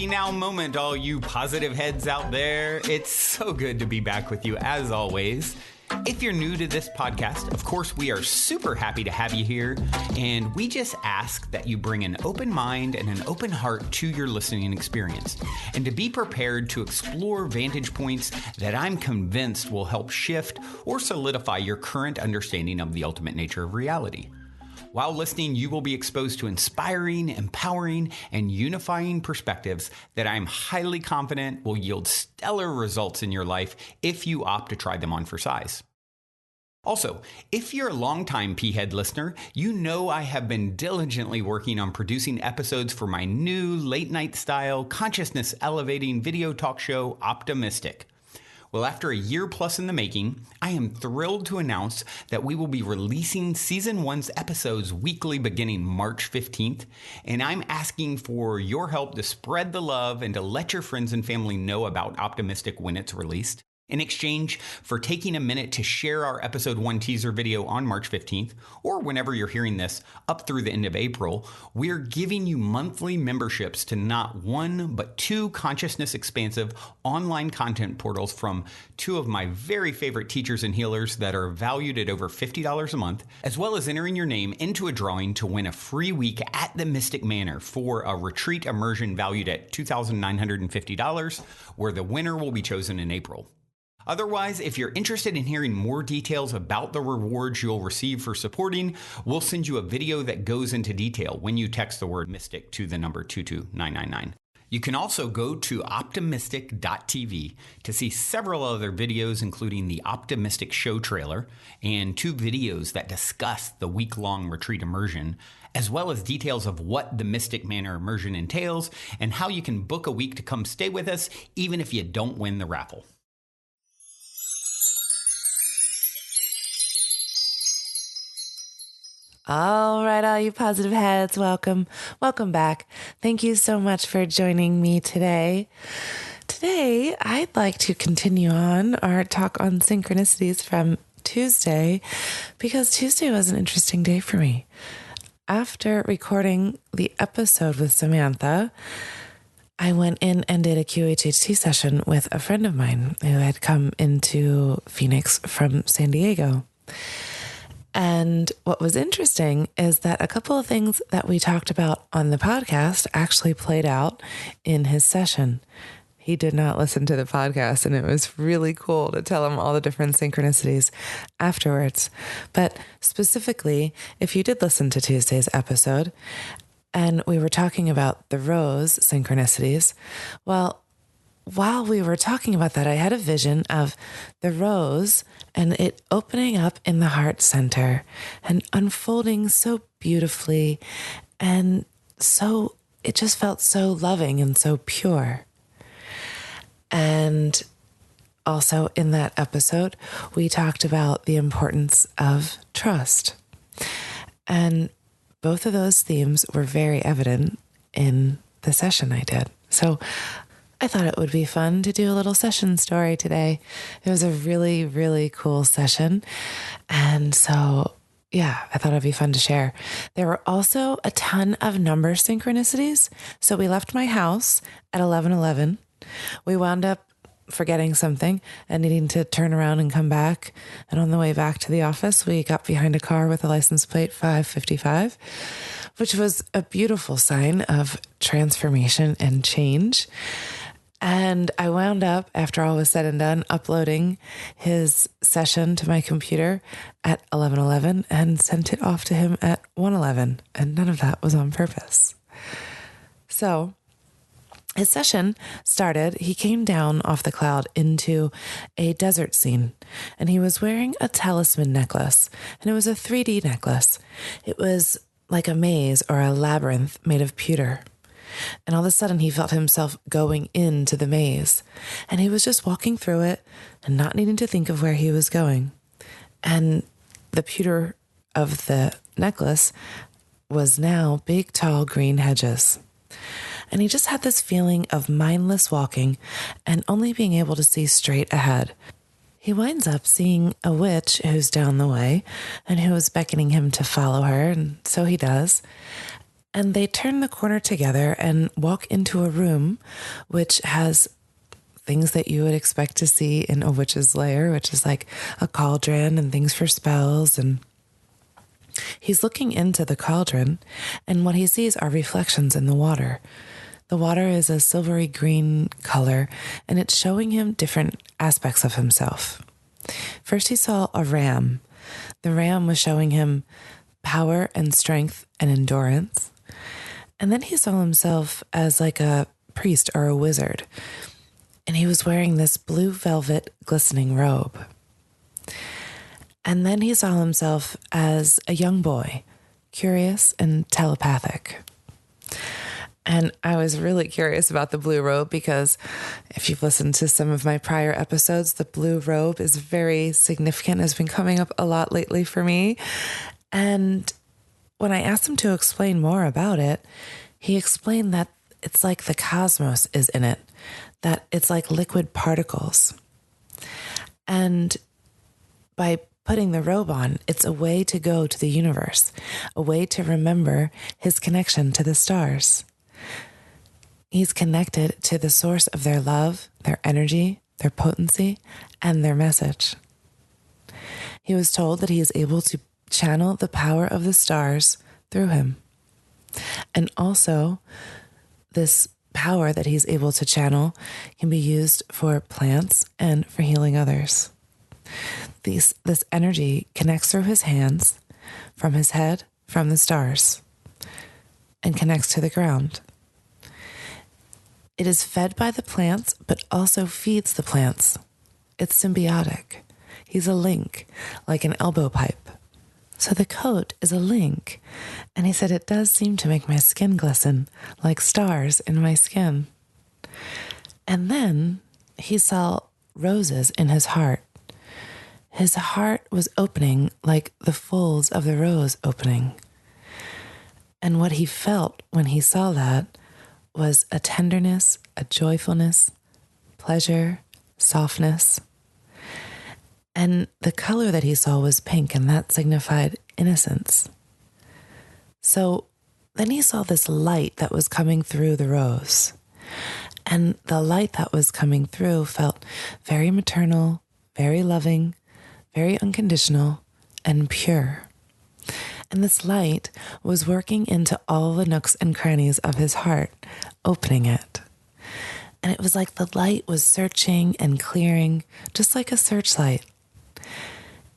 Hey now moment, all you positive heads out there. It's so good to be back with you as always. If you're new to this podcast, of course, we are super happy to have you here, and we just ask that you bring an open mind and an open heart to your listening experience, and to be prepared to explore vantage points that I'm convinced will help shift or solidify your current understanding of the ultimate nature of reality. While listening, you will be exposed to inspiring, empowering, and unifying perspectives that I'm highly confident will yield stellar results in your life if you opt to try them on for size. Also, if you're a longtime P-Head listener, you know I have been diligently working on producing episodes for my new late-night style, consciousness-elevating video talk show, Optimistic. Well, after a year plus in the making, I am thrilled to announce that we will be releasing Season 1's episodes weekly beginning March 15th, and I'm asking for your help to spread the love and to let your friends and family know about Optimistic when it's released. In exchange for taking a minute to share our Episode 1 teaser video on March 15th, or whenever you're hearing this, up through the end of April, we're giving you monthly memberships to not one, but two consciousness-expansive online content portals from two of my very favorite teachers and healers that are valued at over $50 a month, as well as entering your name into a drawing to win a free week at the Mystic Manor for a retreat immersion valued at $2,950, where the winner will be chosen in April. Otherwise, if you're interested in hearing more details about the rewards you'll receive for supporting, we'll send you a video that goes into detail when you text the word Mystic to the number 22999. You can also go to optimistic.tv to see several other videos, including the Optimistic show trailer and two videos that discuss the week-long retreat immersion, as well as details of what the Mystic Manor immersion entails and how you can book a week to come stay with us even if you don't win the raffle. All right, all you positive heads, welcome back. Thank you so much for joining me today. Today, I'd like to continue on our talk on synchronicities from Tuesday, because Tuesday was an interesting day for me. After recording the episode with Samantha, I went in and did a QHHT session with a friend of mine who had come into Phoenix from San Diego. And what was interesting is that a couple of things that we talked about on the podcast actually played out in his session. He did not listen to the podcast, and it was really cool to tell him all the different synchronicities afterwards. But specifically, if you did listen to Tuesday's episode, and we were talking about the rose synchronicities, well, while we were talking about that, I had a vision of the rose and it opening up in the heart center and unfolding so beautifully. And so it just felt so loving and so pure. And also in that episode, we talked about the importance of trust. And both of those themes were very evident in the session I did. So I thought it would be fun to do a little session story today. It was a really, really cool session. And so, yeah, I thought it'd be fun to share. There were also a ton of number synchronicities. So we left my house at 11:11. We wound up forgetting something and needing to turn around and come back. And on the way back to the office, we got behind a car with a license plate 555, which was a beautiful sign of transformation and change. And I wound up, after all was said and done, uploading his session to my computer at 11:11 and sent it off to him at 1:11. And none of that was on purpose. So his session started, he came down off the cloud into a desert scene, and he was wearing a talisman necklace, and it was a 3D necklace. It was like a maze or a labyrinth made of pewter. And all of a sudden he felt himself going into the maze, and he was just walking through it and not needing to think of where he was going. And the pewter of the necklace was now big, tall green hedges. And he just had this feeling of mindless walking and only being able to see straight ahead. He winds up seeing a witch who's down the way and who is beckoning him to follow her. And so he does. And they turn the corner together and walk into a room which has things that you would expect to see in a witch's lair, which is like a cauldron and things for spells. And he's looking into the cauldron, and what he sees are reflections in the water. The water is a silvery green color, and it's showing him different aspects of himself. First, he saw a ram. The ram was showing him power and strength and endurance. And then he saw himself as like a priest or a wizard. And he was wearing this blue velvet glistening robe. And then he saw himself as a young boy, curious and telepathic. And I was really curious about the blue robe because if you've listened to some of my prior episodes, the blue robe is very significant, has been coming up a lot lately for me. And when I asked him to explain more about it, he explained that it's like the cosmos is in it, that it's like liquid particles. And by putting the robe on, it's a way to go to the universe, a way to remember his connection to the stars. He's connected to the source of their love, their energy, their potency, and their message. He was told that he is able to channel the power of the stars through him. And also, this power that he's able to channel can be used for plants and for healing others. This energy connects through his hands, from his head, from the stars, and connects to the ground. It is fed by the plants, but also feeds the plants. It's symbiotic. He's a link, like an elbow pipe. So the coat is a link. And he said, it does seem to make my skin glisten, like stars in my skin. And then he saw roses in his heart. His heart was opening like the folds of the rose opening. And what he felt when he saw that was a tenderness, a joyfulness, pleasure, softness. And the color that he saw was pink, and that signified innocence. So then he saw this light that was coming through the rose. And the light that was coming through felt very maternal, very loving, very unconditional, and pure. And this light was working into all the nooks and crannies of his heart, opening it. And it was like the light was searching and clearing, just like a searchlight.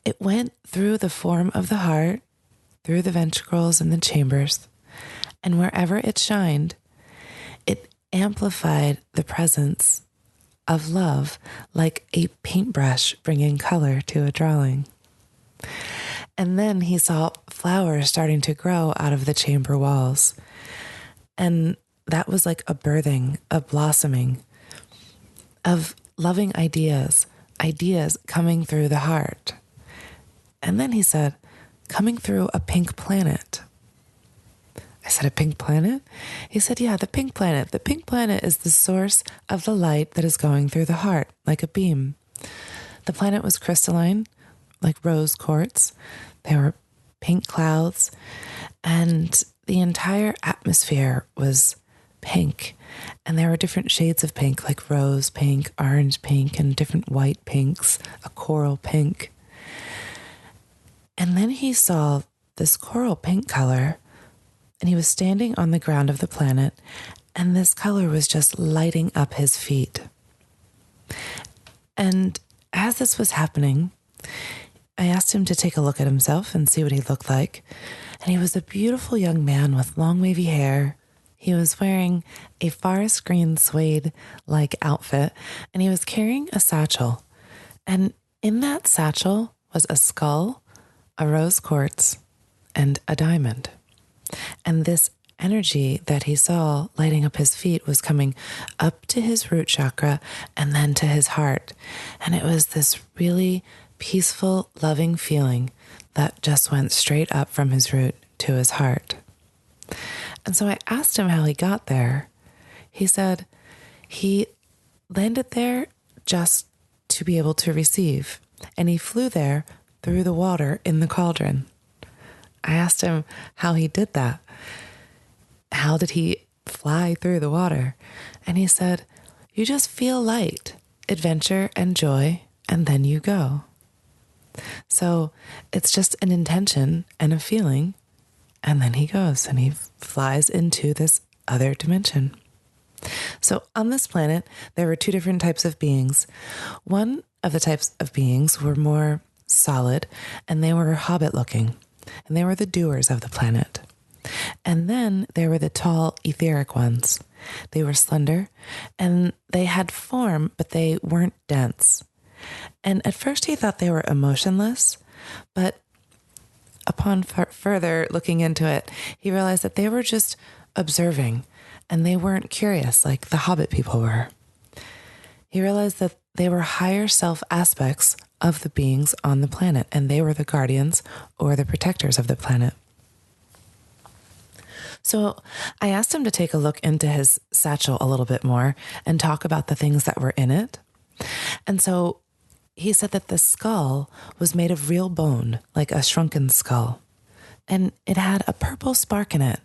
It went through the form of the heart, through the ventricles and the chambers, and wherever it shined, it amplified the presence of love like a paintbrush bringing color to a drawing. And then he saw flowers starting to grow out of the chamber walls. And that was like a birthing, a blossoming of loving ideas coming through the heart. And then he said, coming through a pink planet. I said, a pink planet? He said, yeah, the pink planet. The pink planet is the source of the light that is going through the heart, like a beam. The planet was crystalline, like rose quartz. There were pink clouds, and the entire atmosphere was pink. And there were different shades of pink, like rose pink, orange pink, and different white pinks, a coral pink. And then he saw this coral pink color, and he was standing on the ground of the planet, and this color was just lighting up his feet. And as this was happening, I asked him to take a look at himself and see what he looked like. And he was a beautiful young man with long wavy hair. He was wearing a forest green suede-like outfit, and he was carrying a satchel. And in that satchel was a skull, a rose quartz, and a diamond. And this energy that he saw lighting up his feet was coming up to his root chakra and then to his heart. And it was this really peaceful, loving feeling that just went straight up from his root to his heart. And so I asked him how he got there. He said he landed there just to be able to receive, and he flew there through the water in the cauldron. I asked him how he did that. how did he fly through the water? And he said, you just feel light, adventure and joy, and then you go. So it's just an intention and a feeling, and then he goes and he flies into this other dimension. So on this planet, there were two different types of beings. One of the types of beings were more solid, and they were hobbit looking, and they were the doers of the planet. And then there were the tall, etheric ones. They were slender, and they had form, but they weren't dense. And at first he thought they were emotionless, but upon further looking into it, he realized that they were just observing, and they weren't curious like the hobbit people were. He realized that they were higher self aspects of the beings on the planet, and they were the guardians or the protectors of the planet. So I asked him to take a look into his satchel a little bit more and talk about the things that were in it. And so he said that the skull was made of real bone, like a shrunken skull, and it had a purple spark in it.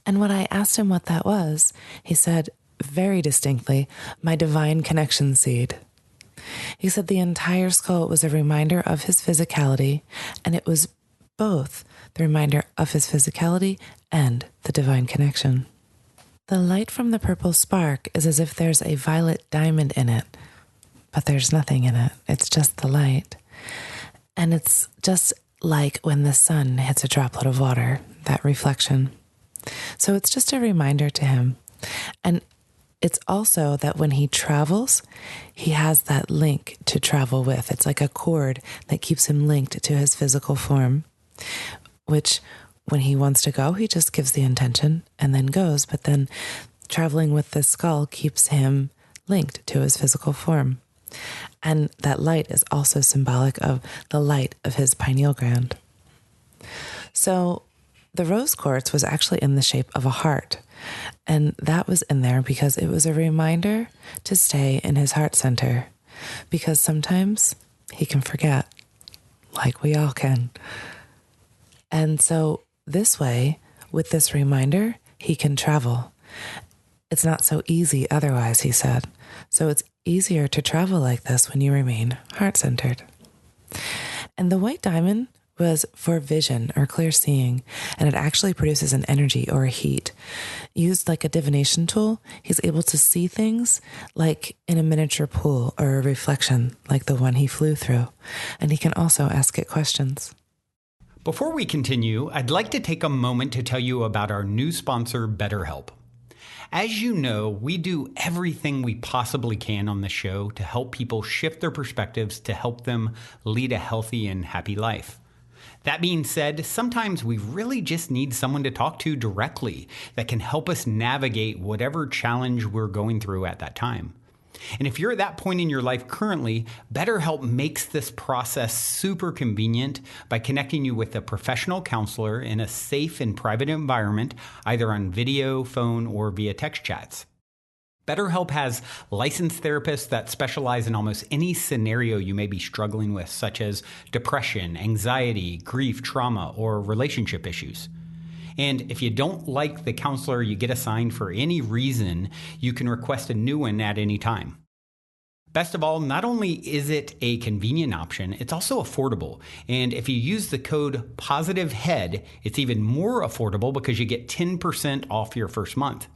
And when I asked him what that was, he said very distinctly, my divine connection seed. He said the entire skull was a reminder of his physicality, and it was both the reminder of his physicality and the divine connection. The light from the purple spark is as if there's a violet diamond in it, but there's nothing in it. It's just the light. And it's just like when the sun hits a droplet of water, that reflection. So it's just a reminder to him. And it's also that when he travels, he has that link to travel with. It's like a cord that keeps him linked to his physical form, which when he wants to go, he just gives the intention and then goes. But then traveling with the skull keeps him linked to his physical form. And that light is also symbolic of the light of his pineal gland. So the rose quartz was actually in the shape of a heart. And that was in there because it was a reminder to stay in his heart center. Because sometimes he can forget, like we all can. And so this way, with this reminder, he can travel. It's not so easy otherwise, he said. So it's easier to travel like this when you remain heart-centered. And the white diamond was for vision or clear seeing, and it actually produces an energy or a heat. Used like a divination tool, he's able to see things like in a miniature pool or a reflection like the one he flew through. And he can also ask it questions. Before we continue, I'd like to take a moment to tell you about our new sponsor, BetterHelp. As you know, we do everything we possibly can on the show to help people shift their perspectives to help them lead a healthy and happy life. That being said, sometimes we really just need someone to talk to directly that can help us navigate whatever challenge we're going through at that time. And if you're at that point in your life currently, BetterHelp makes this process super convenient by connecting you with a professional counselor in a safe and private environment, either on video, phone, or via text chats. BetterHelp has licensed therapists that specialize in almost any scenario you may be struggling with, such as depression, anxiety, grief, trauma, or relationship issues. And if you don't like the counselor you get assigned for any reason, you can request a new one at any time. Best of all, not only is it a convenient option, it's also affordable. And if you use the code POSITIVEHEAD, it's even more affordable because you get 10% off your first month.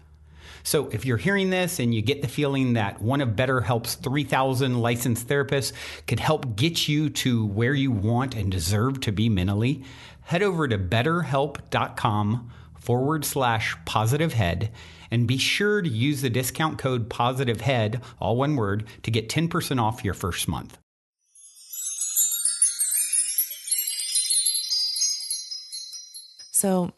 So if you're hearing this and you get the feeling that one of BetterHelp's 3,000 licensed therapists could help get you to where you want and deserve to be mentally, head over to betterhelp.com/positivehead and be sure to use the discount code POSITIVEHEAD, all one word, to get 10% off your first month. So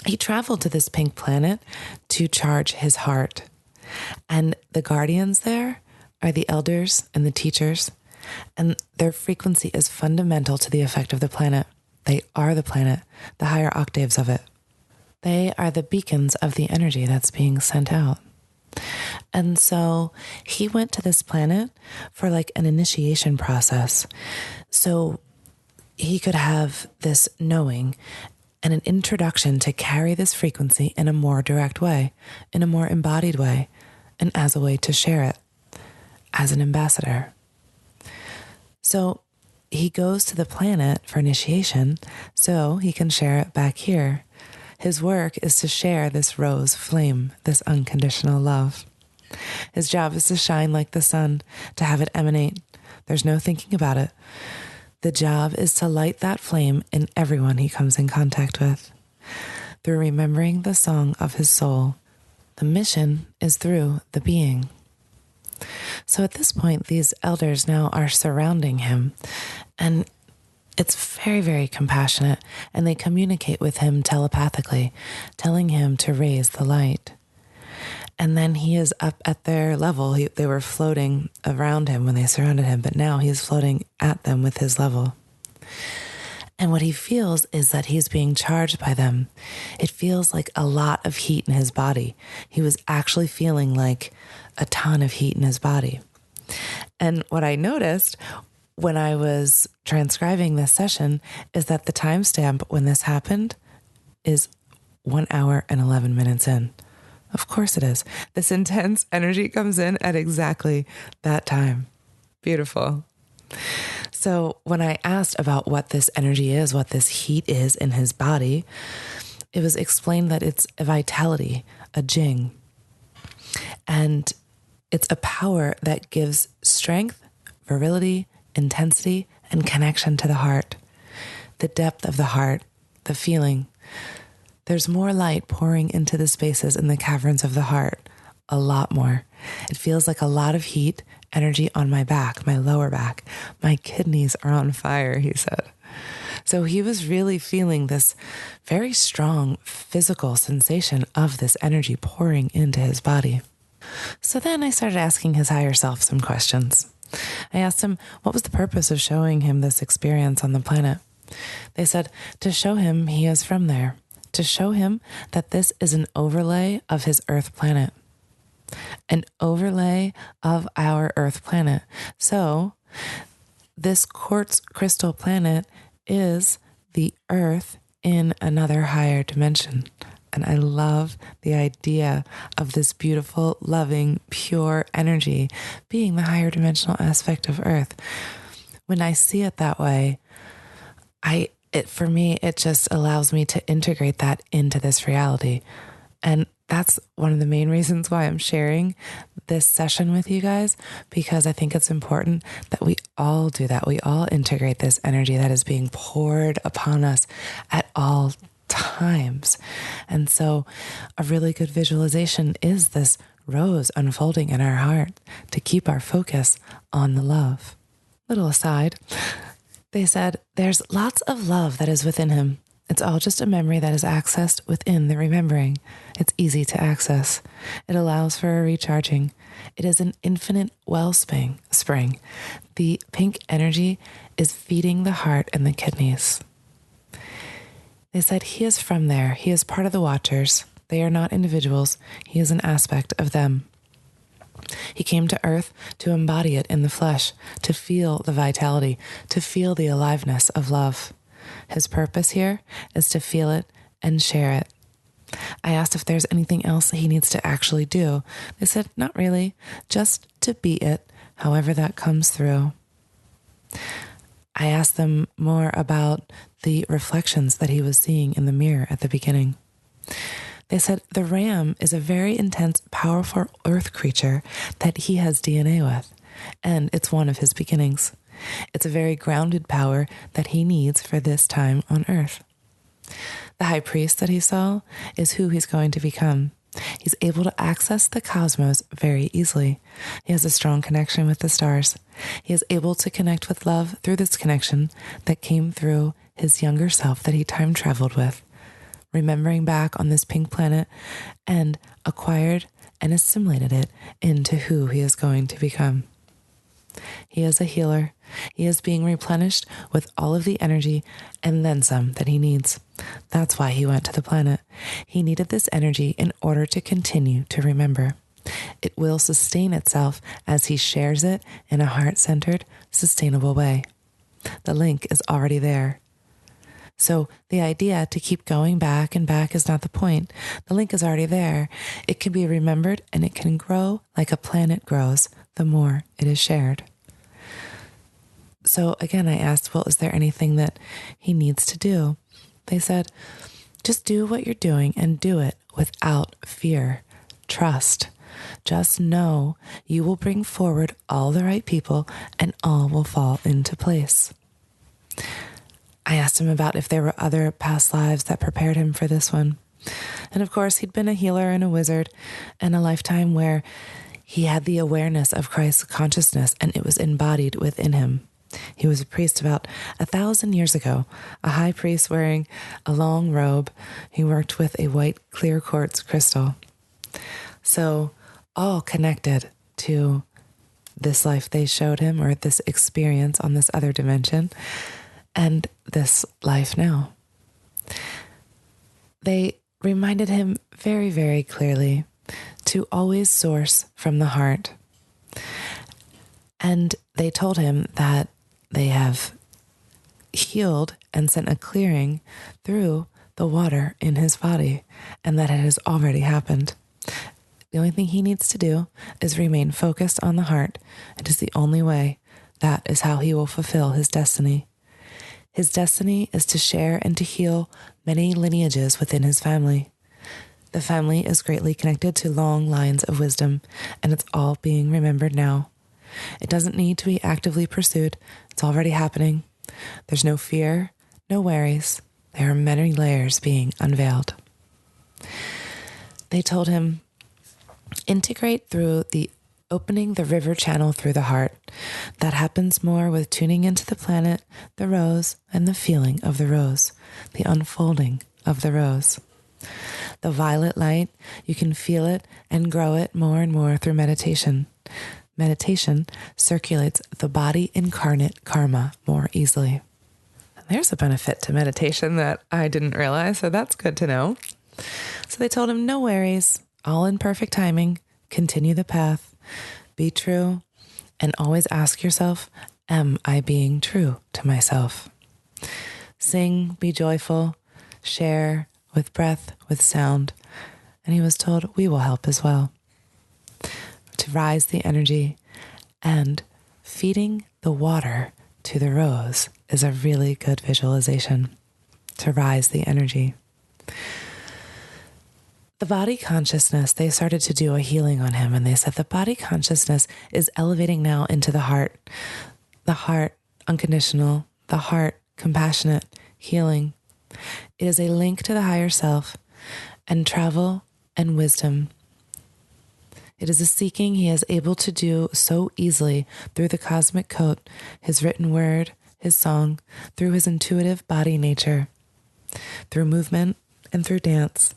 he traveled to this pink planet to charge his heart. And the guardians there are the elders and the teachers, and their frequency is fundamental to the effect of the planet. They are the planet, the higher octaves of it. They are the beacons of the energy that's being sent out. And so he went to this planet for like an initiation process. So he could have this knowing and an introduction to carry this frequency in a more direct way, in a more embodied way, and as a way to share it as an ambassador. So he goes to the planet for initiation so he can share it back here. His work is to share this rose flame, this unconditional love. His job is to shine like the sun, to have it emanate. There's no thinking about it. The job is to light that flame in everyone he comes in contact with. Through remembering the song of his soul, the mission is through the being. So at this point, these elders now are surrounding him, and it's very, very compassionate, and they communicate with him telepathically, telling him to raise the light. And then he is up at their level. They were floating around him when they surrounded him, but now he's floating at them with his level. And what he feels is that he's being charged by them. It feels like a lot of heat in his body. He was actually feeling like a ton of heat in his body. And what I noticed when I was transcribing this session is that the timestamp when this happened is 1 hour and 11 minutes in. Of course it is. This intense energy comes in at exactly that time. Beautiful. So when I asked about what this energy is, what this heat is in his body, it was explained that it's a vitality, a jing. And it's a power that gives strength, virility, intensity, and connection to the heart. The depth of the heart, the feeling. There's more light pouring into the spaces in the caverns of the heart. A lot more. It feels like a lot of heat, energy on my back, my lower back. My kidneys are on fire, he said. So he was really feeling this very strong physical sensation of this energy pouring into his body. So then I started asking his higher self some questions. I asked him what was the purpose of showing him this experience on the planet. They said to show him he is from there, to show him that this is an overlay of his Earth planet, an overlay of our Earth planet. So this quartz crystal planet is the Earth in another higher dimension. And I love the idea of this beautiful, loving, pure energy being the higher dimensional aspect of Earth. When I see it that way, for me, it just allows me to integrate that into this reality. And that's one of the main reasons why I'm sharing this session with you guys, because I think it's important that we all do that. We all integrate this energy that is being poured upon us at all times. And so a really good visualization is this rose unfolding in our heart to keep our focus on the love. Little aside, they said there's lots of love that is within him. It's all just a memory that is accessed within the remembering. It's easy to access. It allows for a recharging. It is an infinite wellspring. The pink energy is feeding the heart and the kidneys. They said he is from there. He is part of the Watchers. They are not individuals. He is an aspect of them. He came to Earth to embody it in the flesh, to feel the vitality, to feel the aliveness of love. His purpose here is to feel it and share it. I asked if there's anything else he needs to actually do. They said, not really, just to be it, however that comes through. I asked them more about the reflections that he was seeing in the mirror at the beginning. They said the ram is a very intense, powerful earth creature that he has DNA with, and it's one of his beginnings. It's a very grounded power that he needs for this time on Earth. The high priest that he saw is who he's going to become. He's able to access the cosmos very easily. He has a strong connection with the stars. He is able to connect with love through this connection that came through his younger self that he time traveled with, remembering back on this pink planet and acquired and assimilated it into who he is going to become. He is a healer. He is being replenished with all of the energy and then some that he needs. That's why he went to the planet. He needed this energy in order to continue to remember. It will sustain itself as he shares it in a heart-centered, sustainable way. The link is already there. So the idea to keep going back and back is not the point. The link is already there. It can be remembered and it can grow like a planet grows the more it is shared. So again, I asked, well, is there anything that he needs to do? They said, just do what you're doing and do it without fear. Trust. Just know you will bring forward all the right people and all will fall into place. I asked him about if there were other past lives that prepared him for this one. And of course, he'd been a healer and a wizard in a lifetime where he had the awareness of Christ's consciousness and it was embodied within him. He was a priest about 1,000 years ago, a high priest wearing a long robe. He worked with a white clear quartz crystal. So all connected to this life they showed him, or this experience on this other dimension, and this life now. They reminded him very, very clearly to always source from the heart. And they told him that they have healed and sent a clearing through the water in his body, and that it has already happened. The only thing he needs to do is remain focused on the heart. It is the only way. That is how he will fulfill his destiny. His destiny is to share and to heal many lineages within his family. The family is greatly connected to long lines of wisdom, and it's all being remembered now. It doesn't need to be actively pursued. It's already happening. There's no fear, no worries. There are many layers being unveiled. They told him, integrate through the opening the river channel through the heart. That happens more with tuning into the planet, the rose, and the feeling of the rose, the unfolding of the rose. The violet light, you can feel it and grow it more and more through meditation. Meditation circulates the body incarnate karma more easily. There's a benefit to meditation that I didn't realize, so that's good to know. So they told him, no worries, all in perfect timing, continue the path, be true, and always ask yourself, am I being true to myself? Sing, be joyful, share with breath, with sound. And he was told, we will help as well. To rise the energy, and feeding the water to the rose is a really good visualization to rise the energy. The body consciousness, they started to do a healing on him, and they said the body consciousness is elevating now into the heart unconditional, the heart compassionate, healing. It is a link to the higher self and travel and wisdom. It is a seeking he is able to do so easily through the cosmic code, his written word, his song, through his intuitive body nature, through movement and through dance.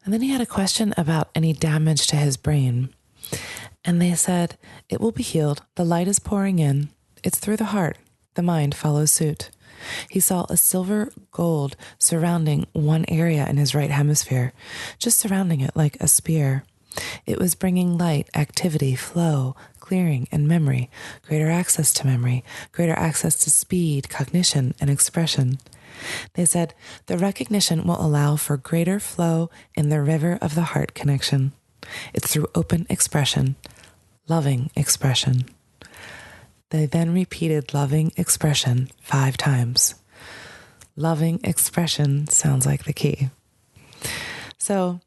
And then he had a question about any damage to his brain. And they said, it will be healed. The light is pouring in. It's through the heart. The mind follows suit. He saw a silver gold surrounding one area in his right hemisphere, just surrounding it like a spear. It was bringing light, activity, flow, clearing, and memory, greater access to memory, greater access to speed, cognition, and expression. They said, the recognition will allow for greater flow in the river of the heart connection. It's through open expression, loving expression. They then repeated loving expression 5 times. Loving expression sounds like the key. So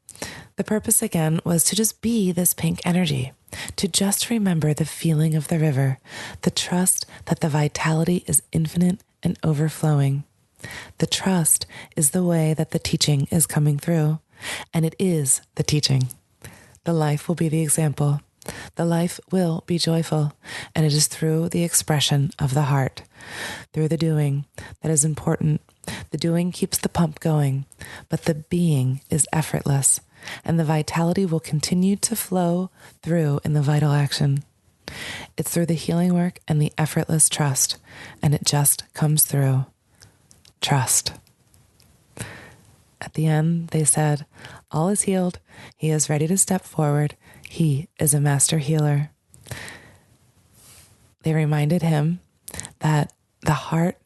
the purpose again was to just be this pink energy, to just remember the feeling of the river, the trust that the vitality is infinite and overflowing. The trust is the way that the teaching is coming through, and it is the teaching. The life will be the example. The life will be joyful, and it is through the expression of the heart, through the doing that is important. The doing keeps the pump going, but the being is effortless, and the vitality will continue to flow through in the vital action. It's through the healing work and the effortless trust, and it just comes through. Trust. At the end, they said, all is healed. He is ready to step forward. He is a master healer. They reminded him that the heart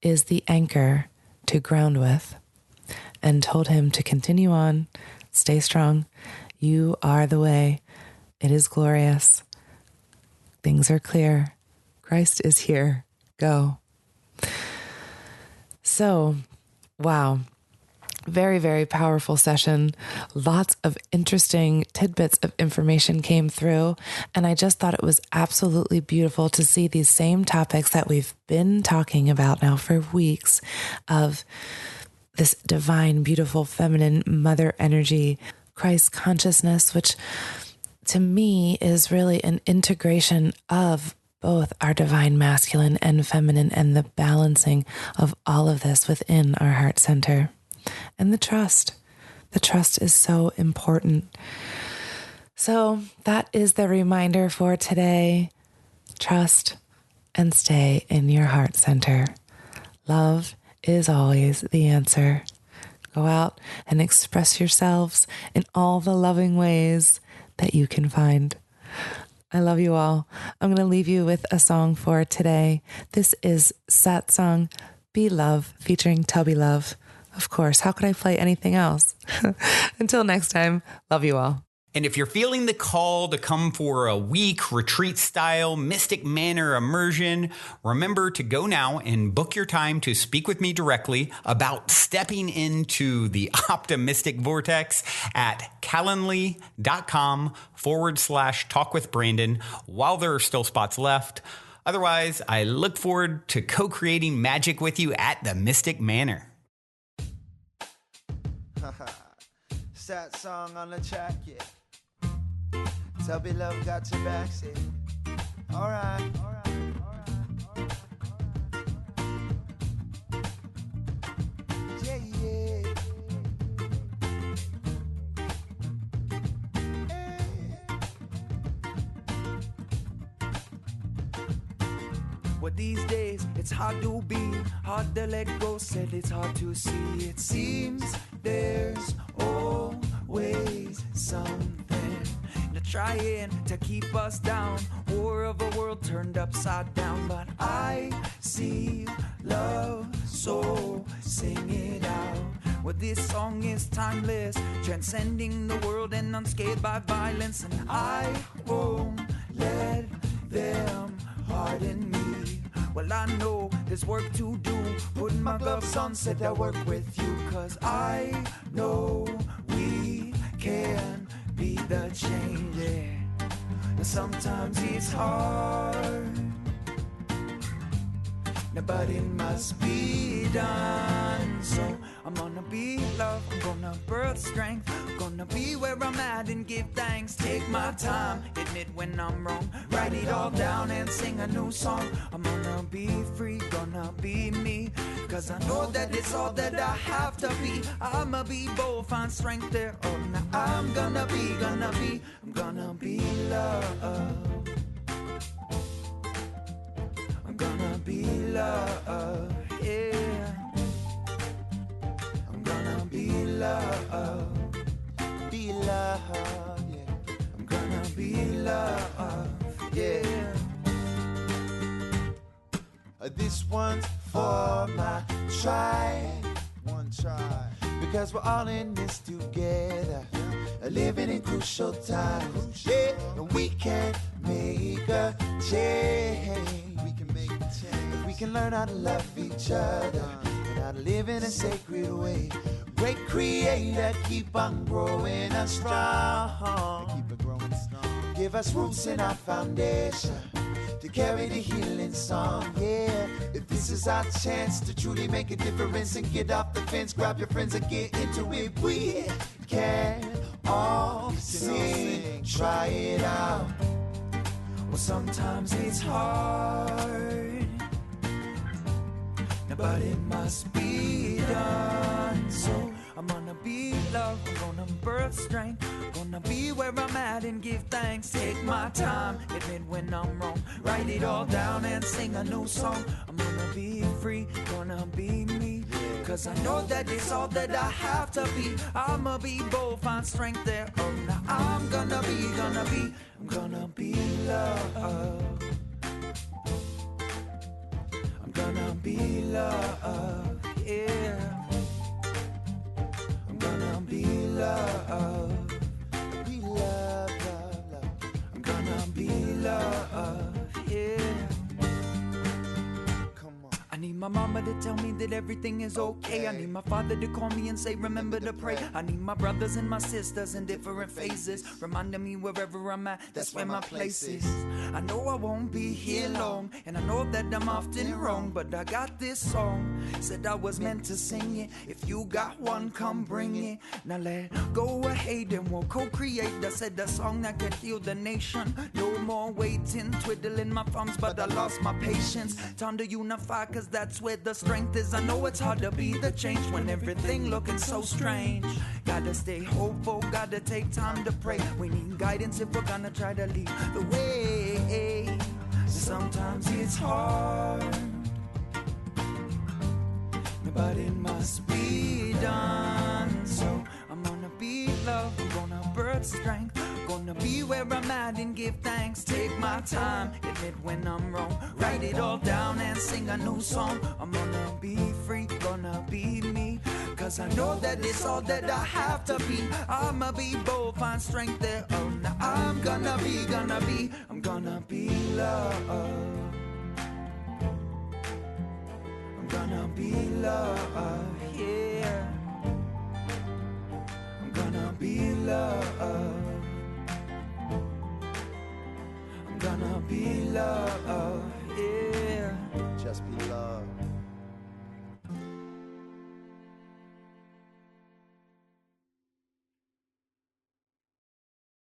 is the anchor to ground with and told him to continue on, stay strong. You are the way. It is glorious. Things are clear. Christ is here. Go. So, wow. Very, very powerful session. Lots of interesting tidbits of information came through. And I just thought it was absolutely beautiful to see these same topics that we've been talking about now for weeks of this divine, beautiful, feminine mother energy, Christ consciousness, which to me is really an integration of both our divine masculine and feminine and the balancing of all of this within our heart center. And the trust. The trust is so important. So that is the reminder for today. Trust and stay in your heart center. Love is always the answer. Go out and express yourselves in all the loving ways that you can find. I love you all. I'm going to leave you with a song for today. This is Satsang Be Love featuring Tubby Love. Of course, how could I play anything else? Until next time, love you all. And if you're feeling the call to come for a week retreat style Mystic Manor immersion, remember to go now and book your time to speak with me directly about stepping into the optimistic vortex at calendly.com/talk with Brandon while there are still spots left. Otherwise, I look forward to co-creating magic with you at the Mystic Manor. Sad song on the track, yeah. Tubby Love got your back, say. Alright. Yeah. Well, these days it's hard to be, hard to let go, said it's hard to see. It seems there's always something trying to keep us down. War of a world turned upside down. But I see love, so sing it out. Well, this song is timeless, transcending the world and unscathed by violence. And I won't let them harden me. Well, I know there's work to do. Putting my gloves on, said I work with you. 'Cause I know we can be the change, yeah. And sometimes it's hard, but it must be done. So I'm gonna be love, I'm gonna birth strength, gonna be where I'm at and give thanks. Take my time, admit when I'm wrong, write it all down and sing a new song. I'm gonna be free, gonna be me, 'cause I know that it's all that I have to be. I'ma be bold, find strength there. Oh, now I'm gonna be love. I'm gonna be love, yeah. I'm gonna be love, yeah. I'm gonna be love, yeah. This one's for my tribe, one tribe, because we're all in this together, living in crucial times. Yeah, and we can make a change. If we can learn how to love each other and how to live in a sacred way. Great Creator, keep on growing us strong. Keep it growing strong. Give us roots in our foundation to carry the healing song, yeah. If this is our chance to truly make a difference and get off the fence, grab your friends and get into it. We can all sing, try it out. Well, sometimes it's hard, but it must be done. So I'm gonna be love, I'm gonna birth strength, gonna be where I'm at and give thanks. Take my time, admit when I'm wrong, write it all down and sing a new song. I'm gonna be free, gonna be me, 'cause I know that it's all that I have to be. I'ma be bold, find strength there. Oh, now I'm gonna be love. I'm gonna be love, yeah. I'm gonna be love. Be love, love, love. I'm gonna be love, yeah. I need my mama to tell me that everything is okay. I need my father to call me and say remember to pray. I need my brothers and my sisters in different phases, reminding me wherever I'm at, that's where my place is. I know I won't be here long, and I know that I'm often wrong, but I got this song, said I was meant to sing it. If you got one, come bring it. Now let go of hate and we'll co-create. I said the song that could heal the nation. No more waiting, twiddling my thumbs, but I lost my patience. Time to unify, cause that's where the strength is. I know it's hard to be the change when everything looking so strange. Gotta stay hopeful, gotta take time to pray. We need guidance if we're gonna try to lead the way. Sometimes it's hard, but it must be done. So I'm gonna be love, I'm gonna birth strength, gonna be where I'm at and give thanks. Take my time, admit when I'm wrong, write it all down and sing a new song. I'm gonna be free, gonna be me, cause I know that it's all that I have to be. I'ma be bold, find strength there. Oh, now I'm gonna be I'm gonna be love. I'm gonna be love.